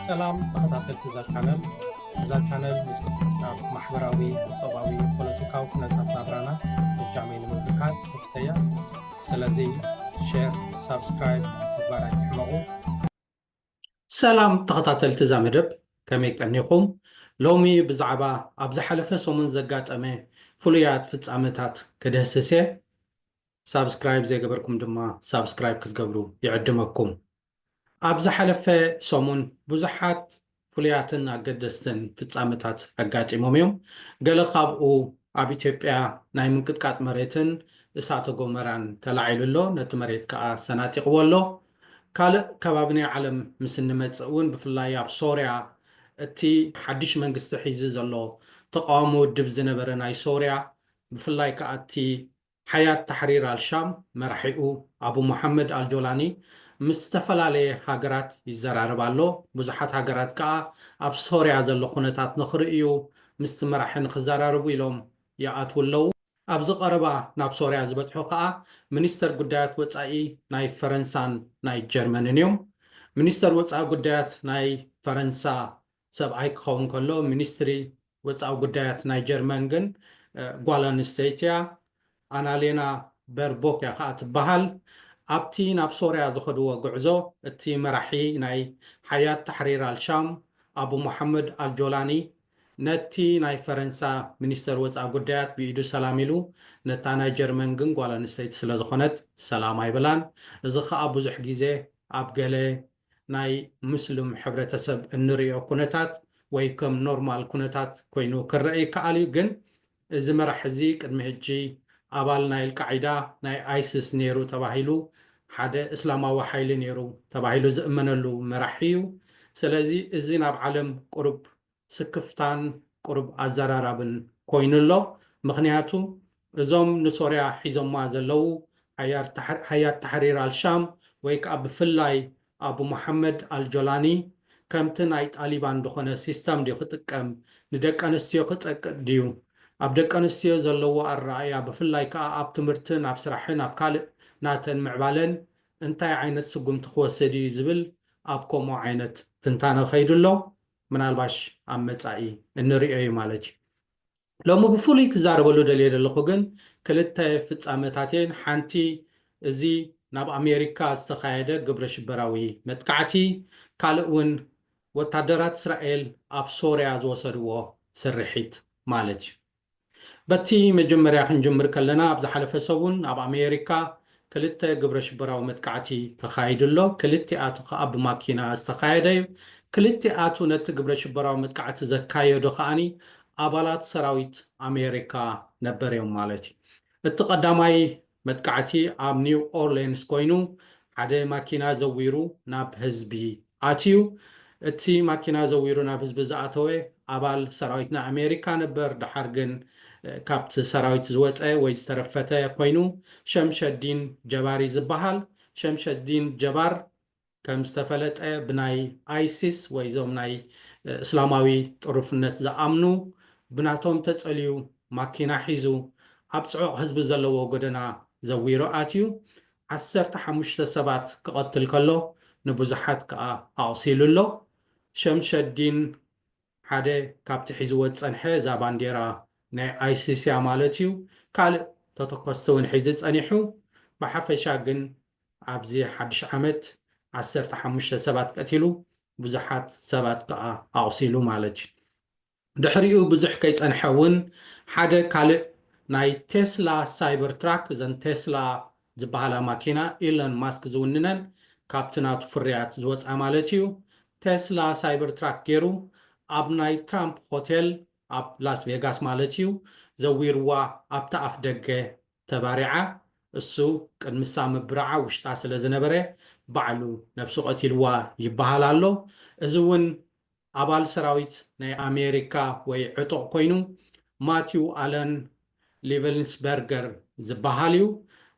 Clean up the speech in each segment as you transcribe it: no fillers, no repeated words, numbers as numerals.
ሰላም ተኸታተልቲ እዛ ቻነል ናብ ማሕበራዊ ቁጠባዊ ፖለቲካዊ ኩነታት ናብራና ብጃመይ ንምምልካት ንክተያ ስለዚ ሼር ሳብስክራይብ ምግባር ኣይትሕመቑ። ሰላም ተኸታተልቲ እዛ መደብ ከመይ ቀኒኹም? ሎሚ ብዛዕባ ኣብ ዝሓለፈ ሰሙን ዘጋጠመ ፍሉያት ፍጻመታት ክደህስስ እየ። ሳብስክራይብ ዘይገበርኩም ድማ ሳብስክራይብ ክትገብሩ ይዕድመኩም። ኣብ ዝሓለፈ ሰሙን ብዙሓት ፍሉያትን ኣገደስትን ፍጻመታት ኣጋጢሞም እዮም። ገለ ካብኡ ኣብ ኢትዮጵያ ናይ ምንቅጥቃጥ መሬትን እሳተ ጎመራን ተላዒሉ ኣሎ፣ ነቲ መሬት ከዓ ሰናጢቕዎ ኣሎ። ካልእ ከባቢ ናይ ዓለም ምስ እንመፅእ እውን ብፍላይ ኣብ ሶርያ እቲ ሓድሽ መንግስቲ ሒዙ ዘሎ ተቃዋሚ ውድብ ዝነበረ ናይ ሶርያ ብፍላይ ከዓ እቲ ሓያት ተሕሪር አልሻም መራሒኡ ኣቡ መሐመድ አልጆላኒ ምስ ዝተፈላለየ ሃገራት ይዘራረብ ኣሎ። ብዙሓት ሃገራት ከዓ ኣብ ሶርያ ዘሎ ኩነታት ንኽርእዩ ምስቲ መራሒ ንክዘራርቡ ኢሎም ይኣትው ኣለዉ። ኣብዚ ቀረባ ናብ ሶርያ ዝበፅሑ ከዓ ሚኒስተር ጉዳያት ወፃኢ ናይ ፈረንሳን ናይ ጀርመንን እዮም። ሚኒስተር ወፃኢ ጉዳያት ናይ ፈረንሳ ሰብኣይ ክኸውን ከሎ ሚኒስትሪ ወፃኢ ጉዳያት ናይ ጀርመን ግን ጓል ኣንስተይቲ እያ፣ ኣናሌና በርቦክ እያ ከዓ ትበሃል። ኣብቲ ናብ ሶርያ ዝኸድዎ ጉዕዞ እቲ መራሒ ናይ ሓያት ተሕሪር አልሻም ኣቡ መሐመድ አልጆላኒ ነቲ ናይ ፈረንሳ ሚኒስተር ወፃኢ ጉዳያት ብኢዱ ሰላም ኢሉ ነታ ናይ ጀርመን ግን ጓል ኣንስተይቲ ስለ ዝኾነት ሰላም ኣይብላን። እዚ ከዓ ብዙሕ ግዜ ኣብ ገለ ናይ ሙስሊም ሕብረተሰብ እንሪኦ ኩነታት ወይ ከም ኖርማል ኩነታት ኮይኑ ክረአ ይከኣል እዩ። ግን እዚ መራሒ እዚ ቅድሚ ሕጂ ኣባል ናይ አልቃዒዳ ናይ ኣይሲስ ነይሩ ተባሂሉ ሓደ እስላማዊ ሓይሊ ነይሩ ተባሂሉ ዝእመነሉ መራሒ እዩ። ስለዚ እዚ ናብ ዓለም ቁሩብ ስክፍታን ቁሩብ ኣዘራራብን ኮይኑ ኣሎ። ምክንያቱ እዞም ንሶርያ ሒዞማ ዘለው ሓያት ተሕሪር አልሻም ወይ ከዓ ብፍላይ ኣቡ መሐመድ አልጆላኒ ከምቲ ናይ ጣሊባን ዝኾነ ሲስተም ድዩ ክጥቀም ንደቂ ኣንስትዮ ክፀቅጥ ድዩ ኣብ ደቂ ኣንስትዮ ዘለዎ ኣረኣያ ብፍላይ ከዓ ኣብ ትምህርትን ኣብ ስራሕን ኣብ ካልእ ናተን ምዕባለን እንታይ ዓይነት ስጉምቲ ክወስድ እዩ ዝብል ኣብ ከምኡ ዓይነት ትንታነ ከይዱ ኣሎ። ምናልባሽ ኣብ መፃኢ እንሪኦ እዩ ማለት እዩ። ሎሚ ብፍሉይ ክዛረበሉ ደልየ ዘለኹ ግን ክልተ ፍፃመታት እየን። ሓንቲ እዚ ናብ ኣሜሪካ ዝተካየደ ግብረ ሽበራዊ መጥቃዕቲ፣ ካልእ እውን ወታደራት እስራኤል ኣብ ሶርያ ዝወሰድዎ ስርሒት ማለት እዩ። በቲ መጀመርያ ክንጅምር ከለና ኣብ ዝሓለፈ ሰሙን ኣብ ኣሜሪካ ክልተ ግብረ ሽበራዊ መጥቃዕቲ ተካይዱ ኣሎ። ክልቲኣቱ ከዓ ብማኪና ዝተካየደ እዩ። ክልቲኣቱ ነቲ ግብረ ሽበራዊ መጥቃዕቲ ዘካየዱ ከዓኒ ኣባላት ሰራዊት ኣሜሪካ ነበር እዮም ማለት እዩ። እቲ ቀዳማይ መጥቃዕቲ ኣብ ኒው ኦርሊንስ ኮይኑ ሓደ ማኪና ዘዊሩ ናብ ህዝቢ ኣትዩ። እቲ ማኪና ዘዊሩ ናብ ህዝቢ ዝኣተወ ኣባል ሰራዊትና ኣሜሪካ ነበር። ድሓር ግን ካብቲ ሰራዊት ዝወፀ ወይ ዝተረፈተ ኮይኑ ሸምሸዲን ጀባር ዝበሃል። ሸምሸዲን ጀባር ከም ዝተፈለጠ ብናይ ኣይሲስ ወይ ዞም ናይ እስላማዊ ጥሩፍነት ዝኣምኑ ብናቶም ተፀልዩ ማኪና ሒዙ ኣብ ፅዑቕ ህዝቢ ዘለዎ ጎደና ዘዊሩ ኣትዩ 15 ሰባት ክቐትል ከሎ ንብዙሓት ከዓ ኣቕሲሉ ኣሎ። ሸምሸዲን ሓደ ካብቲ ሒዝዎ ዝፀንሐ እዛ ባንዴራ ናይ ኣይሲስ እያ ማለት እዩ። ካልእ ተተኮስቲ እውን ሒዙ ፀኒሑ። ብሓፈሻ ግን ኣብዚ ሓድሽ ዓመት 15 ሰባት ቀቲሉ ብዙሓት ሰባት ከዓ ኣቕሲሉ ማለት እዩ። ድሕሪኡ ብዙሕ ከይፀንሐ እውን ሓደ ካልእ ናይ ቴስላ ሳይበር ትራክ እዘን ቴስላ ዝበሃላ ማኪና ኢሎን ማስክ ዝውንነን ካብቲ ናቱ ፍርያት ዝወፃ ማለት እዩ። ቴስላ ሳይበር ትራክ ገይሩ ኣብ ናይ ትራምፕ ሆቴል ኣብ ላስ ቬጋስ ማለት እዩ ዘዊርዋ ኣብታ ኣፍ ደገ ተባሪዓ እሱ ቅድምሳ ምብራዓ ውሽጣ ስለ ዝነበረ ባዕሉ ነብሱ ቀቲልዋ ይበሃል ኣሎ። እዚ እውን ኣባል ሰራዊት ናይ ኣሜሪካ ወይ ዕጡቕ ኮይኑ ማቲው ኣለን ሊቨንስበርገር ዝበሃል እዩ።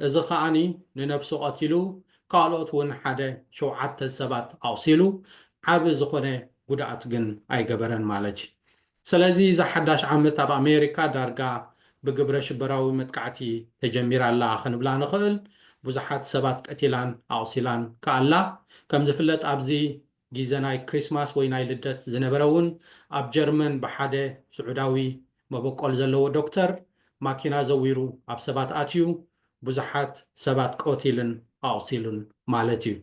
እዚ ከዓኒ ንነብሱ ቀቲሉ ካልኦት እውን ሓደ 7 ሰባት ኣቕሲሉ ዓብ ዝኾነ ጉድኣት ግን ኣይገበረን ማለት እዩ። ስለዚ እዚ ሓዳሽ ዓመት ኣብ ኣሜሪካ ዳርጋ ብግብረ ሽበራዊ መጥቃዕቲ ተጀሚራ ኣላ ክንብላ ንኽእል። ብዙሓት ሰባት ቀቲላን ኣቕሲላን ከኣላ ከም ዝፍለጥ ኣብዚ جيزناي كريسماس ويناي لدت زنبرون أب جرمن بحادة سعوداوي مبقول زلو دكتور ماكينا زويرو أب سبات آتيو بزحات سبات قوتيلن أعصيلن مالتيو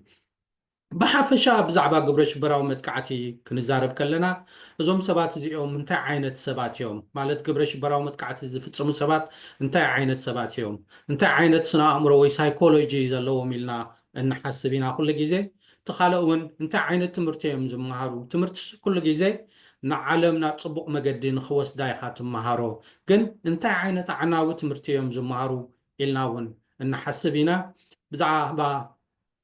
بحافشا بزعبا قبرش براو متكعتي كنزارب كلنا ازوم سبات زيوم انتا عينت سبات يوم مالت قبرش براو متكعتي زفتسمو سبات انتا عينت سبات يوم انتا عينت سنا امرو وي سايكولوجي زلو ميلنا ان حسبينا كل جيزي تخالقون انتا عينت تمرتيهم زمهارو تمرت كل جيزي نعلمنا تصبق مقدين خوص دايخات مهارو كن انتا عينت عناو تمرتيهم زمهارو إلناون ان حسبينا بزعبا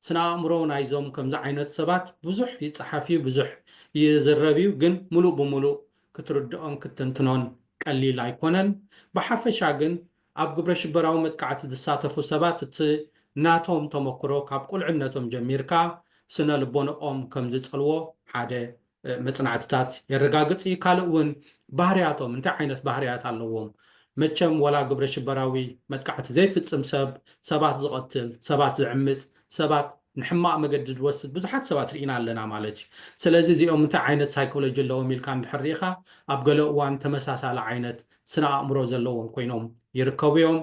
سنا أمرو نايزوم كم زعينت سبات بزح يتصحفي بزح يزربيو جن ملو بملو كتردقون كتنتنون قليل أيكونن بحفشا جن أب قبرش براو متكعت دساتفو سبات ناتهم تمكرو كاب كل عنتهم جميركا سنة لبون كم زتقلو حادة مصنعتات يرقاقص يكالؤون ባህርያቶም እንታይ ዓይነት ባህርያት ኣለዎም መቸም ወላ ግብረ ሽበራዊ መጥቃዕቲ ዘይፍፅም ሰባት ዝቐትል ሰባት ዝዕምፅ ሰባት ንሕማቕ መገዲ ዝወስድ ብዙሓት ሰባት ርኢና ኣለና ማለት እዩ ስለዚ እዚኦም እንታይ ዓይነት ሳይኮሎጂ ኣለዎም ኢልካ እንድሕር ሪኢኻ ኣብ ገለ እዋን ተመሳሳሊ ዓይነት ስነ ኣእምሮ ዘለዎም ኮይኖም ይርከቡ እዮም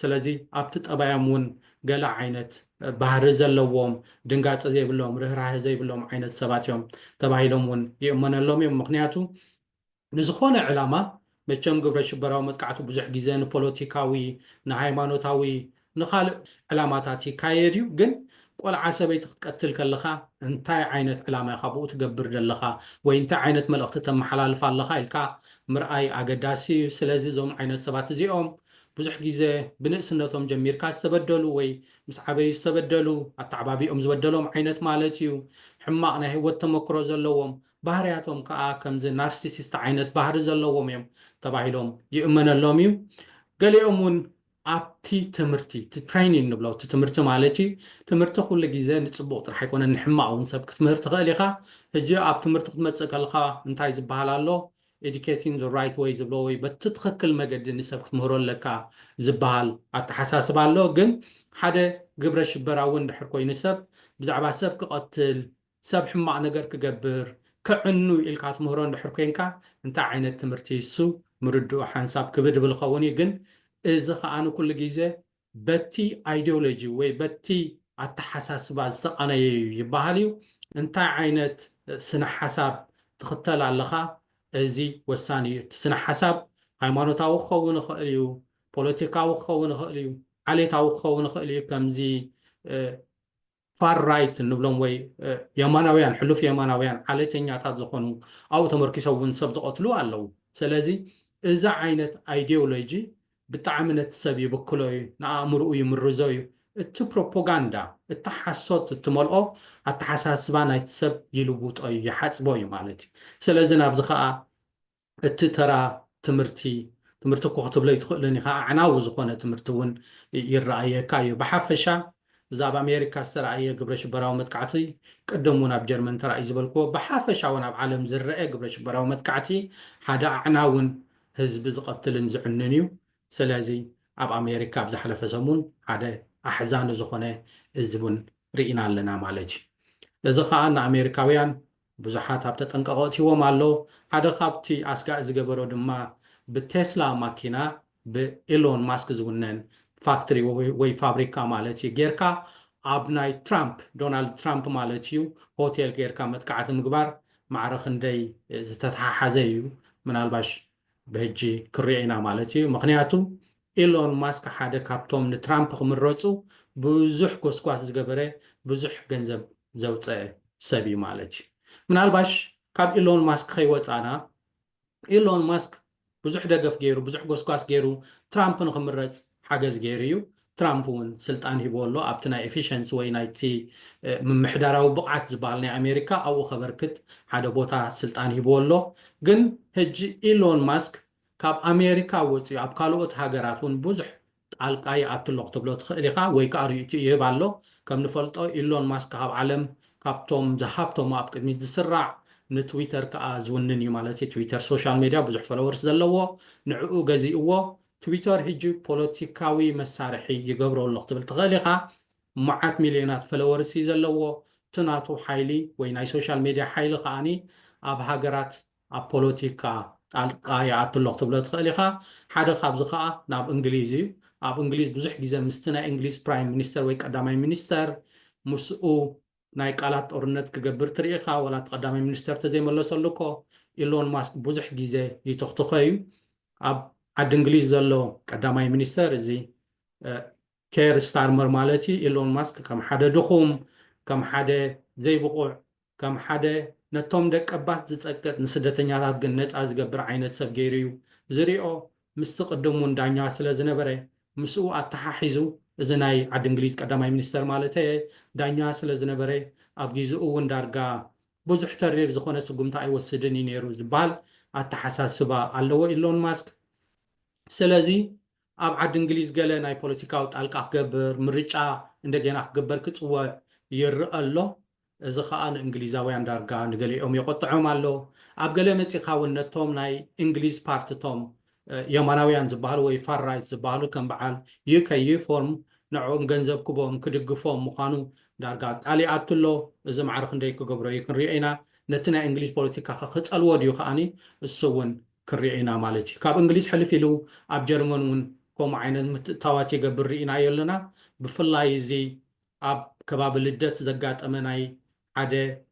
ስለዚ ኣብቲ ጠባዮም እውን ገለ ዓይነት ባህሪ ዘለዎም ድንጋፀ ዘይብሎም ርህራሄ ዘይብሎም ዓይነት ሰባት እዮም ተባሂሎም እውን ይእመነሎም እዮም ምክንያቱ ንዝኾነ ዕላማ መቸም ግብረ ሽበራዊ መጥቃዕቲ ብዙሕ ግዜ ንፖለቲካዊ ንሃይማኖታዊ ንኻልእ ዕላማታት ይካየድ እዩ ግን ቆልዓ ሰበይቲ ክትቀትል ከለኻ እንታይ ዓይነት ዕላማ ኢኻ ብኡ ትገብር ዘለኻ ወይ እንታይ ዓይነት መልእኽቲ ተመሓላልፍ ኣለኻ ኢልካ ምርኣይ ኣገዳሲ እዩ ስለዚ እዞም ዓይነት ሰባት እዚኦም ብዙሕ ግዜ ብንእስነቶም ጀሚርካ ዝተበደሉ ወይ ምስ ዓበዩ ዝተበደሉ ኣተዓባቢኦም ዝበደሎም ዓይነት ማለት እዩ ሕማቕ ናይ ህይወት ተመክሮ ዘለዎም ባህርያቶም ከዓ ከምዚ ናርሲሲስት ዓይነት ባህሪ ዘለዎም እዮም ተባሂሎም ይእመነሎም እዩ ገሊኦም እውን ኣብቲ ትምህርቲ ትሬኒንግ ንብሎ እቲ ትምህርቲ ማለት እዩ ትምህርቲ ኩሉ ግዜ ንፅቡቅ ጥራሕ ኣይኮነን ንሕማቕ እውን ሰብ ክትምህርቲ ትኽእል ኢኻ ሕጂ ኣብ ትምህርቲ ክትመፅእ ከለካ እንታይ ዝበሃል ኣሎ ኤዱኬቲንግ ዘ ራይት ወይ ዝብሎ ወይ በቲ ትኽክል መገዲ ንሰብ ክትምህሮ ኣለካ ዝበሃል ኣተሓሳስባ ኣሎ ግን ሓደ ግብረ ሽበራ እውን ድሕር ኮይኑ ሰብ ብዛዕባ ሰብ ክቐትል ሰብ ሕማቕ ነገር ክገብር ክዕኑ ኢልካ ትምህሮ እንድሕር ኮንካ እንታይ ዓይነት ትምህርቲ እሱ ምርድኡ ሓንሳብ ክብድ ብል ኸውን እዩ ግን እዚ ከዓ ንኩሉ ግዜ በቲ ኣይዲዮሎጂ ወይ በቲ ኣተሓሳስባ ዝተቐነየ ይበሃል እዩ እንታይ ዓይነት ስነ ሓሳብ ትኽተል ኣለኻ እዚ ወሳኒ እዩ እቲ ስነ ሓሳብ ሃይማኖታዊ ክኸውን ይኽእል እዩ ፖለቲካዊ ክኸውን ይኽእል እዩ ዓሌታዊ ክኸውን ይኽእል እዩ ከምዚ ፋር ራይት እንብሎም ወይ የማናውያን ሕሉፍ የማናውያን ዓሌተኛታት ዝኾኑ ኣብኡ ተመርኪሶም እውን ሰብ ዝቐትሉ ኣለዉ ስለዚ እዚ ዓይነት ኣይዲዮሎጂ ብጣዕሚ ነቲ ሰብ ይብክሎ እዩ ንኣእምርኡ ይምርዞ እዩ እቲ ፕሮፓጋንዳ እቲ ሓሶት እትመልኦ ኣተሓሳስባ ናይቲ ሰብ ይልውጦ እዩ ይሓፅቦ እዩ ማለት እዩ ስለዚ ናብዚ ከዓ እቲ ተራ ትምህርቲ እኮ ክትብሎ ይትኽእልን ኢኻ ኣዕናዊ ዝኾነ ትምህርቲ እውን ይረኣየካ እዩ ብሓፈሻ እዛ ኣብ ኣሜሪካ ዝተረኣየ ግብረ ሽበራዊ መጥቃዕቲ ቅድም እውን ኣብ ጀርመን ተራእዩ ዝበልክዎ ብሓፈሻ እውን ኣብ ዓለም ዝረአ ግብረ ሽበራዊ መጥቃዕቲ ሓደ ኣዕናውን ህዝቢ ዝቐትልን ዝዕንን እዩ ስለዚ ኣብ ኣሜሪካ ኣብ ዝሓለፈ ሰሙን ሓደ ኣሕዛኒ ዝኾነ እዚ እውን ርኢና ኣለና ማለት እዩ እዚ ከዓ ንኣሜሪካውያን ብዙሓት ኣብ ተጠንቀቐ እትይዎም ኣሎ ሓደ ካብቲ ኣስጋእ ዝገበሮ ድማ ብቴስላ ማኪና ብኢሎን ማስክ ዝውነን ፋክተሪ ወይ ፋብሪካ ማለት እዩ ጌርካ ኣብ ናይ ትራምፕ ዶናልድ ትራምፕ ማለት እዩ ሆቴል ጌርካ መጥቃዕቲ ምግባር ማዕረ ክንደይ ዝተተሓሓዘ እዩ ምናልባሽ ብሕጂ ክሪኦ ኢና ማለት እዩ ምክንያቱ ኢሎን ማስክ ሓደ ካብቶም ንትራምፕ ክምረፁ ብዙሕ ጎስጓስ ዝገበረ ብዙሕ ገንዘብ ዘውፅአ ሰብ እዩ ማለት እዩ ምናልባሽ ካብ ኢሎን ማስክ ከይወፃና ኢሎን ማስክ ብዙሕ ደገፍ ገይሩ ብዙሕ ጎስጓስ ገይሩ ትራምፕ ንክምረፅ ሓገዝ ገይሩ እዩ ትራምፕ እውን ስልጣን ሂቦ ኣሎ ኣብቲ ናይ ኤፊሽንሲ ወይ ናይቲ ምምሕዳራዊ ብቕዓት ዝበሃል ናይ ኣሜሪካ ኣብኡ ከበርክት ሓደ ቦታ ስልጣን ሂቦ ኣሎ ግን ሕጂ ኢሎን ማስክ ካብ ኣሜሪካ ወፂኡ ኣብ ካልኦት ሃገራት እውን ብዙሕ ጣልቃ ይኣትሎ ክትብሎ ትኽእል ኢኻ ወይ ከዓ ርእይቱ ይህብ ኣሎ ከም ንፈልጦ ኢሎን ማስክ ካብ ዓለም ካብቶም ዝሃብቶም ኣብ ቅድሚት ዝስራዕ ንትዊተር ከዓ ዝውንን እዩ ማለት እዩ ትዊተር ሶሻል ሚድያ ብዙሕ ፎሎወርስ ዘለዎ ንዕኡ ገዚእዎ ትዊተር ሕጂ ፖለቲካዊ መሳርሒ ይገብሮ ኣሎ ክትብል ትኽእል ኢኻ መዓት ሚልዮናት ፎሎወርስ እዩ ዘለዎ تناتو حيلي ويناي سوشيال ميديا حيلي خاني أب هاجرات أب بوليتيكا يعطوا اللغة تبلغ تخليها حدا خابز خا ناب إنجليزي أب إنجليز بزح جزء مستنا إنجليز برايم مينستر ويك قدامي مينستر مسؤو ناي قالات أورنت كجبر تريخا ولا قدامي مينستر تزي ملو سلوكو إيلون ماسك بزح جزء يتخطخيو أب عد إنجليز زلو قدامي مينستر زي كير ستارمر مالتي إيلون ماسك كم حدا دخوم كم حدا زي بقوع كم حدا نتوم دك أبات زتأكد نسدتنيات جن ناس قبر عين السبجيريو زريو مستقدمون دانيا سلا زنبرة مسؤول التححيزو زناي عد إنجليز قدامي مينستر مالتي دانيا سلا زنبرة أبجيزو وندارجا بزح ترير زخونة سقومتا يوسدني نيرو زبال التحساسبا اللو إيلون ماسك سلازي أب عد إنجليز قال ناي بوليتيكاو تعلق أخبر مرجع عندنا أخبر كتسوى يرأى له إذا خان إنجليزاوي عند أرجع نقولي أم يقطعهم على أب قال متى خاون توم ناي إنجليز بارت توم يمانوي عن زبالو ويفار رايز زبالو كم بعال يكيي فورم نعوم جنزب كبوم كدق فورم مخانو دارجع علي أتلو إذا معرف نديك قبره يكون رأينا نتنا إنجليز بوليتيكا خط الوديو خاني السون كرينا مالتي كاب إنجليز حلف له أب جرمن كم عين تواتي قبل رأينا يلنا بفلاي زي أب كباب اللدت زقات أمناي عده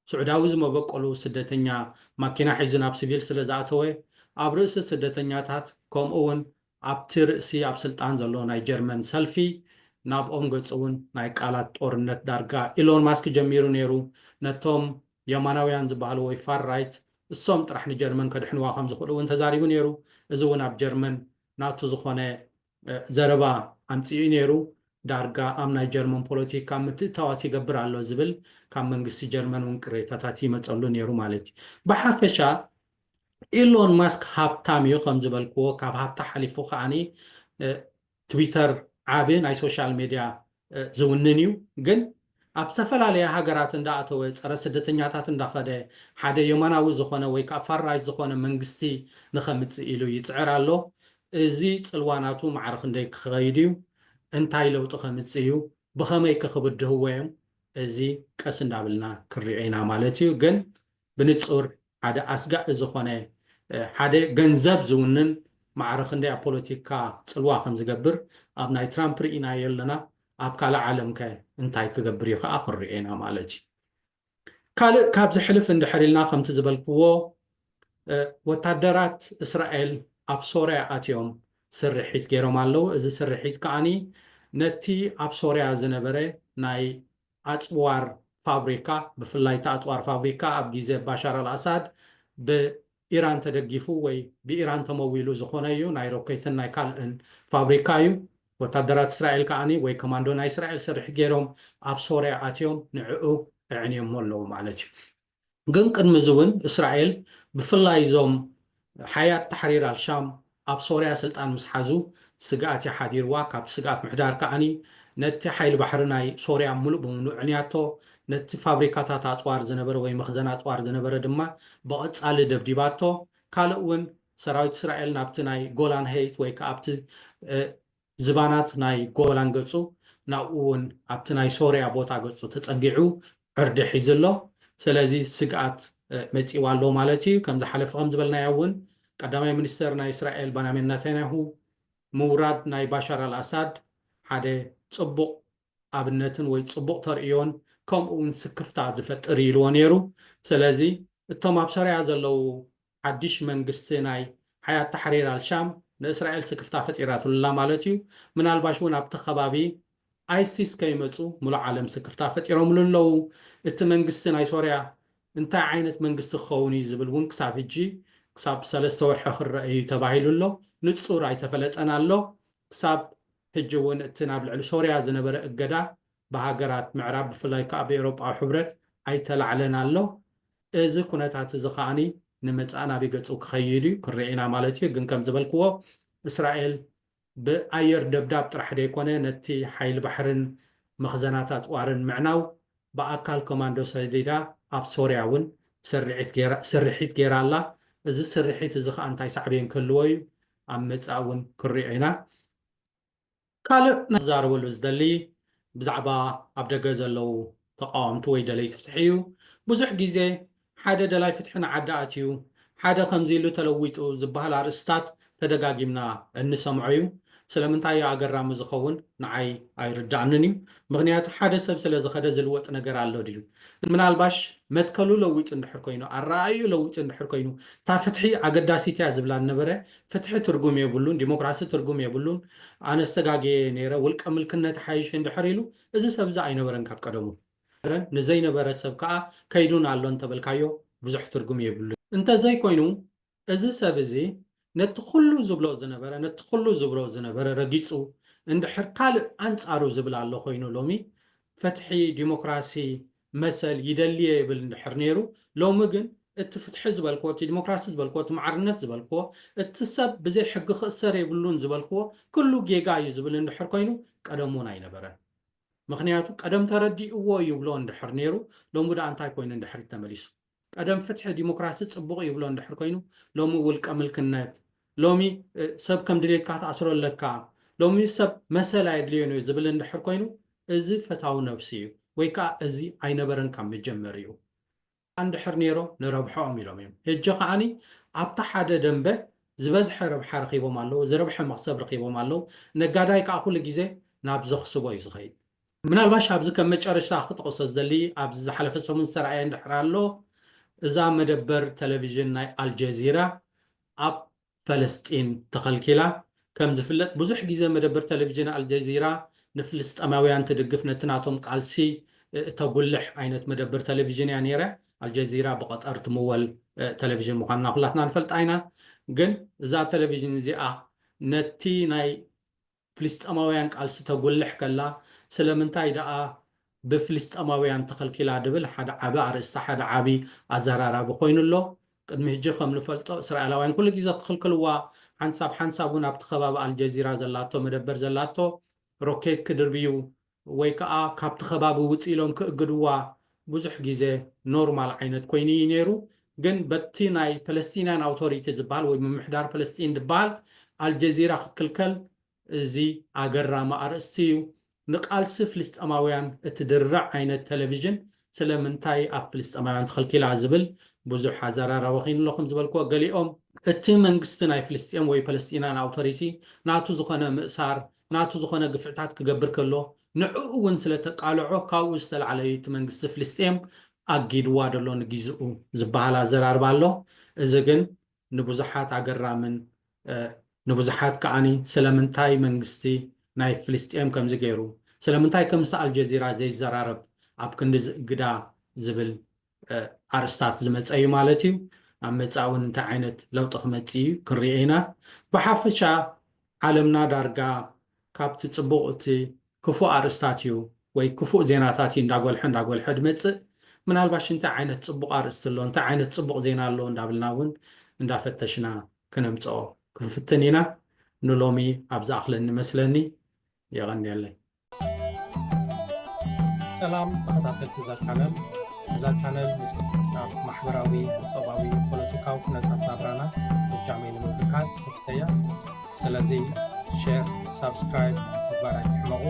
سعوداوز ما بقولوا سدتنيا ماكينة حيزنا بسبيل سلزاتوي أب رأس سدتنيا تات كم أون أب ترسي أب سلطان زلون أي جرمن سلفي ناب قلت أون نايك على أورنت دارجا إيلون ماسك جميرو نيرو نتوم يمانويان زبالو ويفار رايت الصوم طرحني جرمن كدحنوا خمس خلو وانت زاريو نيرو إذا اب جرمن ناتو زخونه زربا أمتي نيرو دارجا أمنا جرمن بوليتيكا متتواتي قبر على زبل كان منقسي جرمن ونكريتا تاتي متصلو نيرو مالتي بحافشا إيلون ماسك هابتاميو خمس بالكو كاب هابتا حليفو خاني تويتر عابين أي سوشيال ميديا زوننيو جن أبسفل عليها هجرات اندعتو أرى سدتنياتات اندخده حدا يمناوي زخونه ويك أفرّاي زخونه منقستي نخمس إلو يتعر له زي تلواناتو معرخ نديك خيديو انتاي لو تخمس إيو بخميك خبده ويم زي كسن دابلنا كريعينا مالتيو جن بنتصور حدا أسقع زخونه حدا جنزب زونن معرخ نديك بوليتيكا تلوا خمس قبر أبناي ترامب رئينا يلنا أبكال عالم كان انتاي كقبريو آخر رئينا مالتي كابز حلف عند حريلنا خمت زبالكو وتعدرات إسرائيل أب سوريا أتيوم سرحيت جيروم اللو إذا سرحيت كأني نتي أب سوريا زنبرة ناي أطوار فابريكا بفلايت أطوار فابريكا أب جيزة بشار الأسد بإيران تدقيفو وي بإيران تمويلو زخونيو ناي روكيتن ناي كالن فابريكايو وتعدرات إسرائيل كأني وي كماندو ناي إسرائيل سرحيت جيروم أب سوريا أتيوم نعقو عنيهم مولو معلش قنق المزون إسرائيل بفلاي زوم حياة تحرير الشام أب سوريا سلطان مسحازو سقات حدير واكب سقات محدار كأني نت حيل بحرناي سوريا ملو بمنوع عنياتو نت فابريكاتات أطوار زنبر وي مخزنات أطوار زنبر دما بقت على دبديباتو كالون سراويت إسرائيل نابتناي جولان هيت وي كابت زبانات ناي جولان قصو ناون أبتناي سوريا بوتا قصو تتسقعو عرد حيزلو سلازي سقات متي والو مالتي كم زحلف خمس بلنا يون قدامي منستر ناي إسرائيل بنامين نتنياهو موراد ناي بشار الأسد حدا صبق أبنتن وي صبق ترئيون كم اون سكفتا زفتر يلو نيرو سلازي التوم أبشاري عزلو حدش منقستي ناي حياة تحرير الشام لإسرائيل سكفتا فتيرات الله مالتي من الباشون أبتخبابي ايسيس كيمصو ملو عالم سكفتا فتيرهم لو التمنقستي ناي سوريا انت عينت منقست خوني زبل ونكساب هجي كساب سلسة ورحة خرأي تباهيلو له نتصور عي تفلت أنا له كساب هجوون اتناب العلو سوريا زنبرا اقدا بهاقرات معراب بفلاي كأب إيروبا أو حبرت عي تلعلنا له إذا كنت هتزخاني نمت أنا بيقصو كخيري كرعينا مالتي قن كم زبالكو إسرائيل بأير دبداب طرح ديكونه نتي حيل بحرن مخزناتات وارن معناو بأكال كوماندو سيديدا أب سوريا ون سرحيت جيرا الله إذا سرحيت إذا أنتي سعبين كلوي أم متساون كريعنا قال نزار ولوز دلي بزعبا أبدأ جزلو ተቃዋምቲ ወይ ደለይቲ ፍትሒ እዩ ብዙሕ ግዜ ሓደ ደላይ ፍትሒ ንዓዲ ኣትዩ ሓደ ከምዚ ኢሉ ተለዊጡ ዝበሃል ኣርእስታት ተደጋጊምና እንሰምዖ እዩ ስለምንታይ ኣገራሚ ዝኸውን ንዓይ ኣይርዳእንን እዩ ምክንያቱ ሓደ ሰብ ስለ ዝኸደ ዝልወጥ ነገር ኣሎ ድዩ ምናልባሽ መትከሉ ለዊጡ እንድሕር ኮይኑ ኣረኣዩ ለዊጡ እንድሕር ኮይኑ እታ ፍትሒ ኣገዳሲት እያ ዝብላ ነበረ ፍትሒ ትርጉም የብሉን ዲሞክራሲ ትርጉም የብሉን ኣነስተጋግየ ነይረ ውልቀ ምልክነት ሓይሽ እንድሕር ኢሉ እዚ ሰብ እዚ ኣይነበረን ካብ ቀደሙ ንዘይነበረ ሰብ ከዓ ከይዱን ኣሎ እንተበልካዮ ብዙሕ ትርጉም የብሉ እንተዘይኮይኑ እዚ ሰብ እዚ ነቲ ኩሉ ዝብሎ ዝነበረ ረጊፁ እንድሕር ካልእ ኣንጻሩ ዝብል ኣሎ ኮይኑ ሎሚ ፍትሒ ዲሞክራሲ መሰል ይደልየ ይብል እንድሕር ነይሩ ሎሚ ግን እቲ ፍትሒ ዝበልክዎ እቲ ዲሞክራሲ ዝበልክዎ እቲ ማዕርነት ዝበልክዎ እቲ ሰብ ብዘይ ሕጊ ክእሰር የብሉን ዝበልክዎ ኩሉ ጌጋ እዩ ዝብል እንድሕር ኮይኑ ቀደም እውን ኣይነበረን ምክንያቱ ቀደም ተረዲእዎ ይብሎ እንድሕር ነይሩ ሎሚ ዳ እንታይ ኮይኑ እንድሕር ተመሊሱ ቀደም ፍትሒ ዲሞክራሲ ጽቡቕ ይብሎ እንድሕር ኮይኑ ሎሚ ውልቀ ምልክነት ሎሚ ሰብ ከም ድሌትካ ተኣስረለካ ሎሚ ሰብ መሰል ኣየድልዮን እዩ ዝብል እንድሕር ኮይኑ እዚ ፈታዊ ነብሲ እዩ ወይ ከዓ እዚ ኣይነበረን ካብ መጀመር እዩ እንድሕር ነይሮ ንረብሖም ኢሎም እዮም ሕጂ ከዓኒ ኣብታ ሓደ ደንበ ዝበዝሐ ረብሓ ረኺቦም ኣለዉ ዝረብሐ መክሰብ ረኺቦም ኣለዉ ነጋዳይ ከዓ ኩሉ ግዜ ናብ ዘኽስቦ እዩ ዝኸይድ ምናልባሽ ኣብዚ ከም መጨረሻ ክጠቕሶ ዝደሊ ኣብዚ ዝሓለፈ ሰሙን ዝተረኣየ እንድሕር ኣሎ እዛ መደበር ቴሌቪዥን ናይ ኣልጀዚራ ኣብ ፈለስጢን ተኸልኪላ ከም ዝፍለጥ ብዙሕ ግዜ መደበር ቴሌቪዥን ኣልጀዚራ ንፍልስጠማውያን ትድግፍ ነቲ ናቶም ቃልሲ ተጉልሕ ዓይነት መደበር ቴሌቪዥን እያ ነይረ ኣልጀዚራ ብቐጠር ትምወል ቴሌቪዥን ምዃንና ኩላትና ንፈልጣ ኢና ግን እዛ ቴሌቪዥን እዚኣ ነቲ ናይ ፍልስጠማውያን ቃልሲ ተጉልሕ ከላ ስለምንታይ ደኣ ብፍልስጠማውያን ተኸልኪላ ድብል ሓደ ዓቢ ኣርእስቲ ሓደ ዓቢ ኣዘራራቢ ኮይኑ ኣሎ ቅድሚ ሕጂ ከም ንፈልጦ እስራኤላውያን ኩሉ ግዜ ክኽልክልዋ ሓንሳብ እውን ኣብቲ ከባቢ ኣልጀዚራ ዘላቶ መደበር ዘላቶ ሮኬት ክድርብዩ ወይ ከዓ ካብቲ ከባቢ ውፅ ኢሎም ክእግድዋ ብዙሕ ግዜ ኖርማል ዓይነት ኮይኑ እዩ ነይሩ ግን በቲ ናይ ፓለስቲናን ኣውቶሪቲ ዝበሃል ወይ ምምሕዳር ፓለስቲን ዝበሃል ኣልጀዚራ ክትክልከል እዚ ኣገራሚ ኣርእስቲ እዩ ንቃልሲ ፍልስጠማውያን እትድርዕ ዓይነት ቴሌቪዥን ስለምንታይ ኣብ ፍልስጠማውያን ተኸልኪላ ዝብል ብዙሕ ኣዘራረበ ኮይኑ ከም ዝበልክዎ ገሊኦም እቲ መንግስቲ ናይ ፍልስጤም ወይ ፓለስቲናን ኣውቶሪቲ ናቱ ዝኾነ ምእሳር ናቱ ዝኾነ ግፍዕታት ክገብር ከሎ ንዕኡ እውን ስለተቃልዖ ካብኡ ዝተለዓለ እቲ መንግስቲ ፍልስጤም ኣጊድዋ ደሎ ንግዝኡ ዝበሃል ኣዘራርባ ኣሎ እዚ ግን ንብዙሓት ኣገራምን ንብዙሓት ከዓኒ ስለምንታይ መንግስቲ ናይ ፍልስጤም ከምዚ ገይሩ ስለምንታይ ከምስ ኣልጀዚራ ዘይዘራረብ ኣብ ክንዲ ዝእግዳ ዝብል ኣርእስታት ዝመፀ እዩ ማለት እዩ ኣብ መጻኢ እውን እንታይ ዓይነት ለውጢ ክመፅእ እዩ ክንሪኦ ኢና ብሓፈሻ ዓለምና ዳርጋ ካብቲ ፅቡቕ እቲ ክፉእ ኣርእስታት እዩ ወይ ክፉእ ዜናታት እዩ እንዳጎልሐ ድመፅእ ምናልባሽ እንታይ ዓይነት ፅቡቕ ኣርእስቲ ኣሎ እንታይ ዓይነት ፅቡቕ ዜና ኣሎ እንዳብልና እውን እንዳፈተሽና ክነምፅኦ ክፍትን ኢና ንሎሚ ኣብ ዝኣኽለኒ መስለኒ የቐኒየለይ ሰላም ተኸታተልቲ እዛ ቻነል ናብ ማሕበራዊ ቁጠባዊ ፖለቲካዊ ኩነታት ናብራና ብጃመይ ንምምልካት ክፍተያ ስለዚ ሼር ሳብስክራይብ ምግባር ኣይትሕመቑ